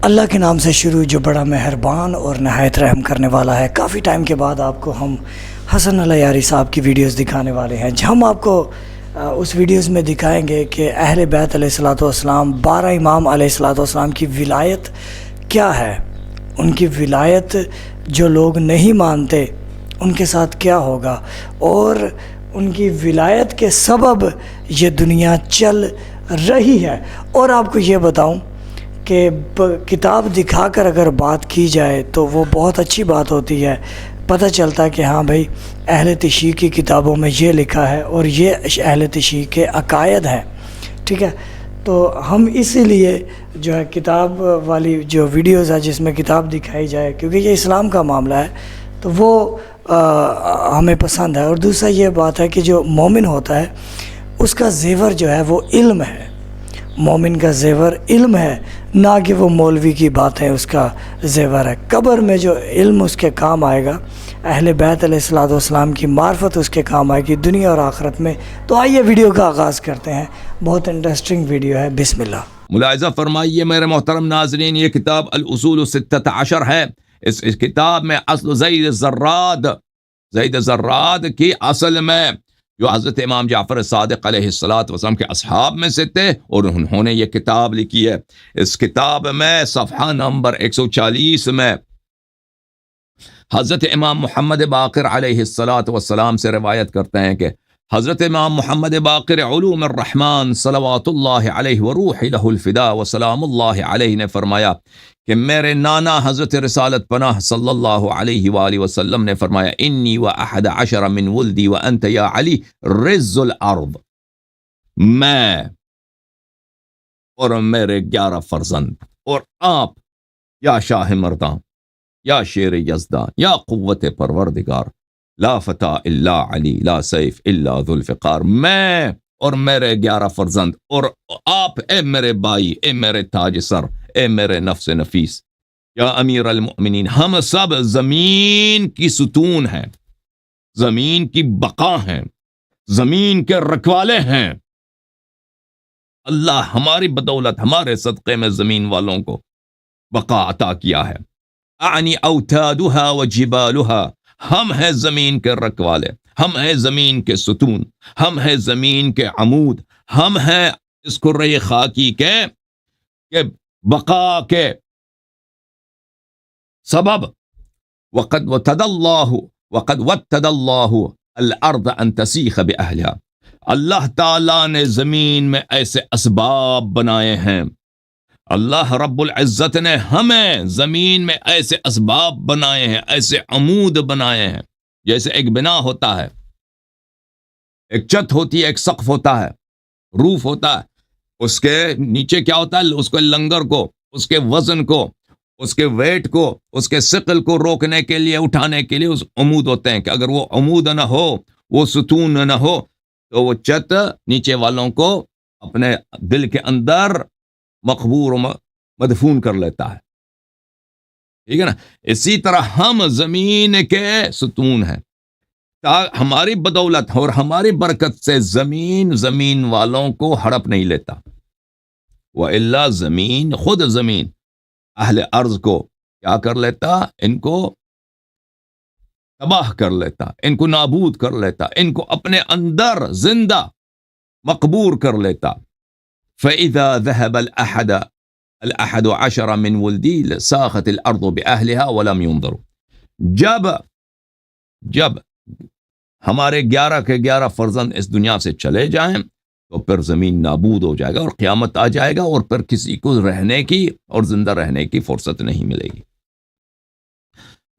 اللہ کے نام سے شروع جو بڑا مہربان اور نہایت رحم کرنے والا ہے۔ کافی ٹائم کے بعد آپ کو ہم حسن العیاری صاحب کی ویڈیوز دکھانے والے ہیں، ہم آپ کو اس ویڈیوز میں دکھائیں گے کہ اہل بیت علیہ الصلوۃ والسلام 12 امام علیہ الصلوۃ والسلام کی ولایت کیا ہے، ان کی ولایت جو لوگ نہیں مانتے ان کے ساتھ کیا ہوگا، اور ان کی ولایت کے سبب یہ دنیا چل رہی ہے۔ اور آپ کو یہ بتاؤں کہ کتاب دکھا کر اگر بات کی جائے تو وہ بہت اچھی بات ہوتی ہے، پتہ چلتا ہے کہ ہاں بھائی اہل تشیع کی کتابوں میں یہ لکھا ہے اور یہ اہل تشیع کے عقائد ہیں، ٹھیک ہے۔ تو ہم اسی لیے جو ہے کتاب والی جو ویڈیوز ہے جس میں کتاب دکھائی جائے، کیونکہ یہ اسلام کا معاملہ ہے تو وہ ہمیں پسند ہے۔ اور دوسرا یہ بات ہے کہ جو مومن ہوتا ہے اس کا زیور جو ہے وہ علم ہے، مومن کا زیور علم ہے، نہ کہ وہ مولوی کی بات ہے اس کا زیور ہے۔ قبر میں جو علم اس کے کام آئے گا، اہل بیت علیہ الصلوۃ والسلام کی معرفت اس کے کام آئے گی دنیا اور آخرت میں۔ تو آئیے ویڈیو کا آغاز کرتے ہیں، بہت انٹرسٹنگ ویڈیو ہے، بسم اللہ۔ ملاحظہ فرمائیے میرے محترم ناظرین، یہ کتاب الاصول الستۃ عشر ہے۔ اس کتاب میں اصل زید زراد کی اصل میں جو حضرت امام جعفر صادق علیہ السلام کے اصحاب میں سے تھے، اور انہوں نے یہ کتاب لکھی ہے۔ اس کتاب میں صفحہ نمبر 140 میں حضرت امام محمد باقر علیہ السلام سے روایت کرتے ہیں کہ حضرت امام محمد باقر علوم الرحمن صلوات اللہ علیہ وروح لہ الفدا وسلام اللہ علیہ نے فرمایا کہ میرے نانا حضرت رسالت پناہ صلی اللہ علیہ وآلہ وسلم نے فرمایا، انی و احد عشر من ولدی و انت یا علی رز الارض، میں اور میرے 11 فرزند اور آپ یا شاہ مردان یا شیر یزدان یا قوت پروردگار، لا فتح الا علی لا سیف الا ذو الفقار، میں اور میرے 11 فرزند اور آپ اے میرے بھائی، اے میرے تاج سر، اے میرے نفس نفیس، یا امیر المؤمنین، ہم سب زمین کی ستون ہیں، زمین کی بقا ہیں، زمین کے رکھوالے ہیں۔ اللہ ہماری بدولت، ہمارے صدقے میں زمین والوں کو بقا عطا کیا ہے۔ اعنی اوتادها وجبالها، ہم ہیں زمین کے رکھوالے، ہم ہیں زمین کے ستون، ہم ہیں زمین کے عمود، ہم ہیں اس کرۂ خاکی کے بقا کے سبب۔ وقد وتد اللہ الارض ان تسیخ باہلها، اللہ تعالیٰ نے زمین میں ایسے اسباب بنائے ہیں، اللہ رب العزت نے ہمیں زمین میں ایسے اسباب بنائے ہیں، ایسے عمود بنائے ہیں۔ جیسے ایک بنا ہوتا ہے، ایک چھت ہوتی ہے، ایک سقف ہوتا ہے، روف ہوتا ہے، اس کے نیچے کیا ہوتا ہے؟ اس کے لنگر کو، اس کے وزن کو، اس کے ویٹ کو، اس کے ثقل کو روکنے کے لیے، اٹھانے کے لیے اس عمود ہوتے ہیں، کہ اگر وہ عمود نہ ہو، وہ ستون نہ ہو تو وہ چھت نیچے والوں کو اپنے دل کے اندر مقبور و مدفون کر لیتا ہے، ٹھیک ہے نا۔ اسی طرح ہم زمین کے ستون ہیں، ہماری بدولت اور ہماری برکت سے زمین والوں کو ہڑپ نہیں لیتا، وَإِلَّا زمین خود زمین اہل ارض کو کیا کر لیتا؟ ان کو تباہ کر لیتا، ان کو نابود کر لیتا، ان کو اپنے اندر زندہ مقبور کر لیتا۔ فَإِذَا ذَهَبَ الْأَحَدُ عَشَرَ مِنْ وُلْدِي سَاخَتِ الْأَرْضُ بِأَهْلِهَا وَلَمْ يُنْظَرُوا، جب ہمارے 11 کے 11 فرزند اس دنیا سے چلے جائیں تو پھر زمین نابود ہو جائے گا اور قیامت آ جائے گا، اور پھر کسی کو رہنے کی اور زندہ رہنے کی فرصت نہیں ملے گی۔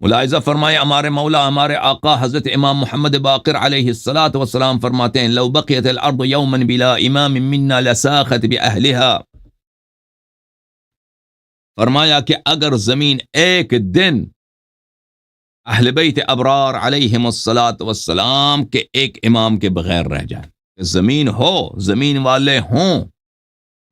ملاحظہ فرمائے، ہمارے مولا، ہمارے آقا حضرت امام محمد باقر علیہ السلام فرماتے ہیں، لو بقیت الارض یوما بلا امام منا لساخت باہلها، فرمایا کہ اگر زمین ایک دن اہل بیت ابرار علیہم السلام کے ایک امام کے بغیر رہ جائے، زمین ہو، زمین والے ہوں،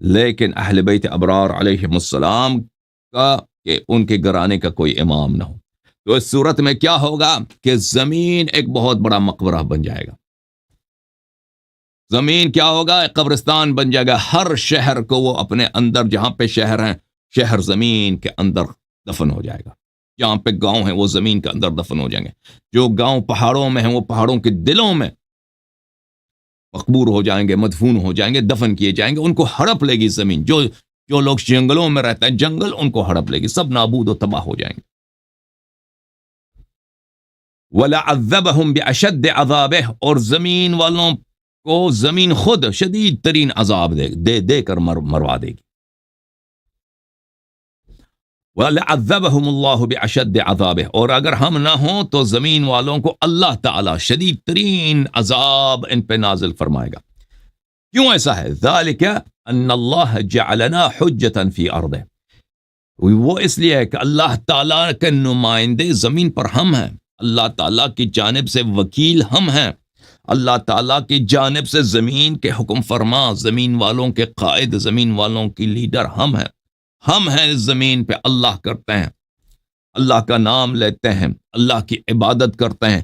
لیکن اہل بیت ابرار علیہم السلام کا کہ ان کے گھرانے کا کوئی امام نہ ہو، تو اس صورت میں کیا ہوگا کہ زمین ایک بہت بڑا مقبرہ بن جائے گا، زمین کیا ہوگا؟ ایک قبرستان بن جائے گا۔ ہر شہر کو وہ اپنے اندر، جہاں پہ شہر ہیں شہر زمین کے اندر دفن ہو جائے گا. جہاں پہ گاؤں ہیں وہ زمین کے اندر دفن ہو جائیں گے. جو گاؤں پہاڑوں میں ہیں وہ پہاڑوں کے دلوں میں مقبور ہو جائیں گے, مدفون ہو جائیں گے, دفن کیے جائیں گے. ان کو ہڑپ لے گی زمین. جو لوگ جنگلوں میں رہتے ہیں, جنگل ان کو ہڑپ لے گی, سب نابود و تباہ ہو جائیں گے. وَلَعَذَّبَهُمْ بِأَشَدِّ عَذَابِهِ, اور زمین والوں کو زمین خود شدید ترین عذاب دے کر مروا دے گی. وَلَعَذَّبَهُمُ اللَّهُ بِأَشَدِّ عَذَابِهِ, اور اگر ہم نہ ہوں تو زمین والوں کو اللہ تعالی شدید ترین عذاب ان پہ نازل فرمائے گا. کیوں ایسا ہے؟ ذَلِكَ أَنَّ اللَّهَ جَعَلَنَا حُجَّةً فِي أَرْضِهِ, وہ اس لیے ہے کہ اللہ تعالیٰ کے نمائندے زمین پر ہم ہیں. اللہ تعالیٰ کی جانب سے وکیل ہم ہیں. اللہ تعالیٰ کی جانب سے زمین کے حکم فرما, زمین والوں کے قائد, زمین والوں کی لیڈر ہم ہیں. ہم ہیں اس زمین پہ, اللہ کرتے ہیں, اللہ کا نام لیتے ہیں, اللہ کی عبادت کرتے ہیں.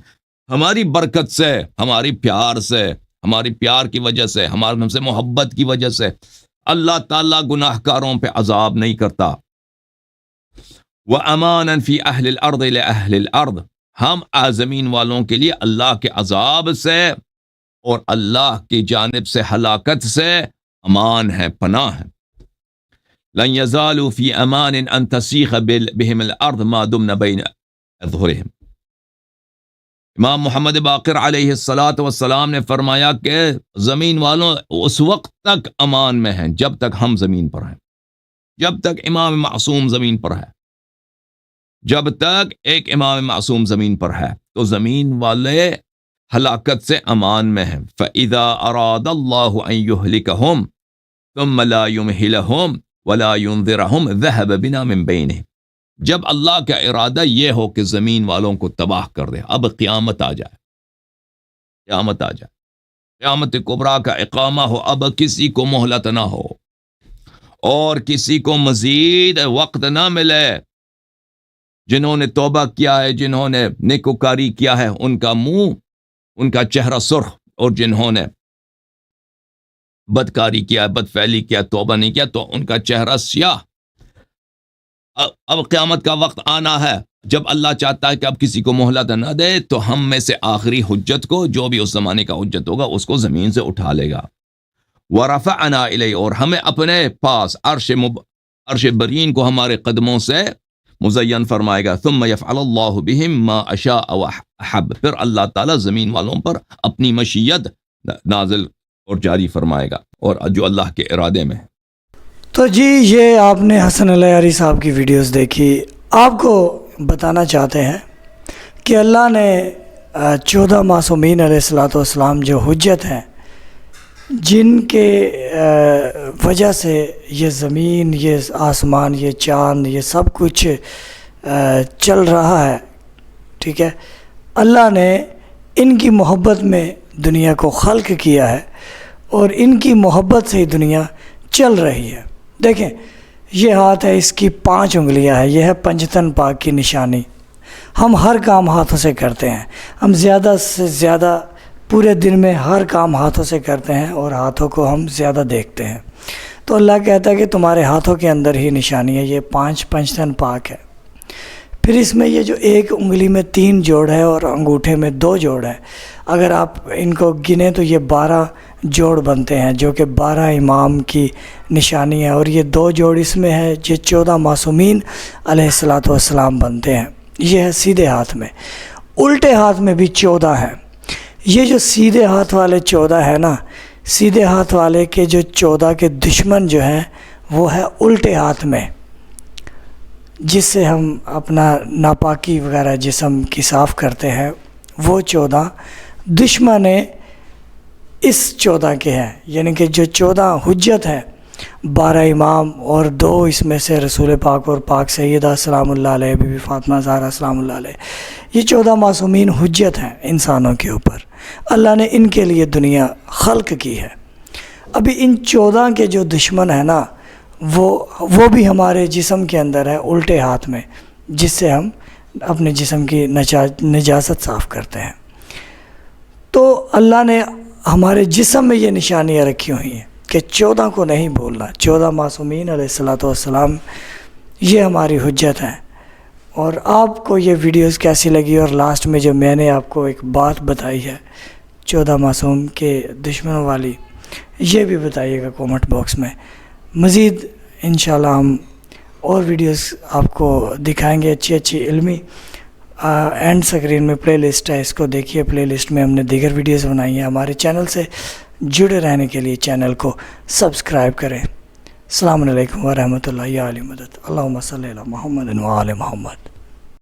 ہماری برکت سے, ہماری پیار سے, ہماری پیار کی وجہ سے, ہمارے ہم سے محبت کی وجہ سے اللہ تعالیٰ گناہ کاروں پہ عذاب نہیں کرتا. وَأَمَانًا فِي أَهْلِ الْأَرْضِ لِأَهْلِ الْأَرْضِ, ہم زمین والوں کے لیے اللہ کے عذاب سے اور اللہ کی جانب سے ہلاکت سے امان ہے, پناہ ہے. لَن يَزَالُوا فِي أَمَانٍ أَن تَسِيخَ بِهِمِ الْأَرْضِ مَا دُمْنَ بَيْنَ أَظْهُرِهِمْ. امام محمد باقر علیہ السلام نے فرمایا کہ زمین والوں اس وقت تک امان میں ہیں جب تک ہم زمین پر ہیں, جب تک امام معصوم زمین پر ہے, جب تک ایک امام معصوم زمین پر ہے تو زمین والے ہلاکت سے امان میں ہیں. فَإِذَا أَرَادَ اللَّهُ أَن يُهْلِكَهُمْ ثُمَّ لَا يُمْهِلَهُمْ وَلَا يُنذِرَهُمْ ذَهَبَ بِنَا مِن بَيْنِهِمْ, جب اللہ کا ارادہ یہ ہو کہ زمین والوں کو تباہ کر دے, اب قیامت آ جائے, قیامت آ جائے, قیامت کبریٰ کا اقامہ ہو, اب کسی کو مہلت نہ ہو اور کسی کو مزید وقت نہ ملے. جنہوں نے توبہ کیا ہے, جنہوں نے نیکوکاری کیا ہے, ان کا منہ, ان کا چہرہ سرخ, اور جنہوں نے بدکاری کیا, بدفعلی کیا, توبہ نہیں کیا, تو ان کا چہرہ سیاہ. اب قیامت کا وقت آنا ہے جب اللہ چاہتا ہے کہ اب کسی کو مہلت نہ دے, تو ہم میں سے آخری حجت کو, جو بھی اس زمانے کا حجت ہوگا, اس کو زمین سے اٹھا لے گا. وَرَفَعْنَا إِلَيْهِ, اور ہمیں اپنے پاس عرش برین کو ہمارے قدموں سے مزین فرمائے گا. ثم يفعل اللہ بهم ما اشاء وحب, پھر اللہ تعالیٰ زمین والوں پر اپنی مشیت نازل اور جاری فرمائے گا, اور جو اللہ کے ارادے میں ہے. تو جی یہ آپ نے حسن الیاری صاحب کی ویڈیوز دیکھی. آپ کو بتانا چاہتے ہیں کہ اللہ نے 14 معصومین علیہ السلام جو حجت ہیں, جن کے وجہ سے یہ زمین, یہ آسمان, یہ چاند, یہ سب کچھ چل رہا ہے, ٹھیک ہے, اللہ نے ان کی محبت میں دنیا کو خلق کیا ہے اور ان کی محبت سے ہی دنیا چل رہی ہے. دیکھیں یہ ہاتھ ہے, اس کی 5 انگلیاں ہیں, یہ ہے پنجتن پاک کی نشانی. ہم ہر کام ہاتھوں سے کرتے ہیں, ہم زیادہ سے زیادہ پورے دن میں ہر کام ہاتھوں سے کرتے ہیں اور ہاتھوں کو ہم زیادہ دیکھتے ہیں. تو اللہ کہتا ہے کہ تمہارے ہاتھوں کے اندر ہی نشانی ہے, یہ 5 پنجتن پاک ہے. پھر اس میں یہ جو ایک انگلی میں 3 جوڑ ہے اور انگوٹھے میں 2 جوڑ ہے, اگر آپ ان کو گنیں تو یہ 12 جوڑ بنتے ہیں, جو کہ 12 امام کی نشانی ہے. اور یہ 2 جوڑ اس میں ہے, یہ 14 معصومین علیہ السلام بنتے ہیں. یہ ہے سیدھے ہاتھ میں. الٹے ہاتھ میں بھی 14 ہیں. یہ جو سیدھے ہاتھ والے 14 ہے نا, سیدھے ہاتھ والے کے جو 14 کے دشمن جو ہیں وہ ہے الٹے ہاتھ میں, جس سے ہم اپنا ناپاکی وغیرہ جسم کی صاف کرتے ہیں. وہ 14 دشمن اس 14 کے ہیں, یعنی کہ جو 14 حجت ہے, 12 امام اور 2 اس میں سے رسول پاک اور پاک سیدہ سلام اللہ علیہ, بی بی فاطمہ زہرا سلام اللہ علیہ, یہ 14 معصومین حجت ہیں انسانوں کے اوپر. اللہ نے ان کے لیے دنیا خلق کی ہے. ابھی ان 14 کے جو دشمن ہیں نا, وہ بھی ہمارے جسم کے اندر ہے الٹے ہاتھ میں, جس سے ہم اپنے جسم کی نجاست صاف کرتے ہیں. تو اللہ نے ہمارے جسم میں یہ نشانیاں رکھی ہوئی ہیں کہ 14 کو نہیں بولنا. 14 معصومین علیہ السلام یہ ہماری حجت ہیں. اور آپ کو یہ ویڈیوز کیسی لگی اور لاسٹ میں جو میں نے آپ کو ایک بات بتائی ہے 14 معصوم کے دشمنوں والی, یہ بھی بتائیے گا کومنٹ باکس میں. مزید انشاءاللہ ہم اور ویڈیوز آپ کو دکھائیں گے اچھی اچھی علمی. اینڈ سکرین میں پلے لسٹ ہے, اس کو دیکھیے. پلے لسٹ میں ہم نے دیگر ویڈیوز بنائی ہیں. ہمارے چینل سے جڑے رہنے کے لیے چینل کو سبسکرائب کریں. السلام علیکم ورحمۃ اللہ. یا علی مدد. اللہم صلی علی محمد و آل محمد.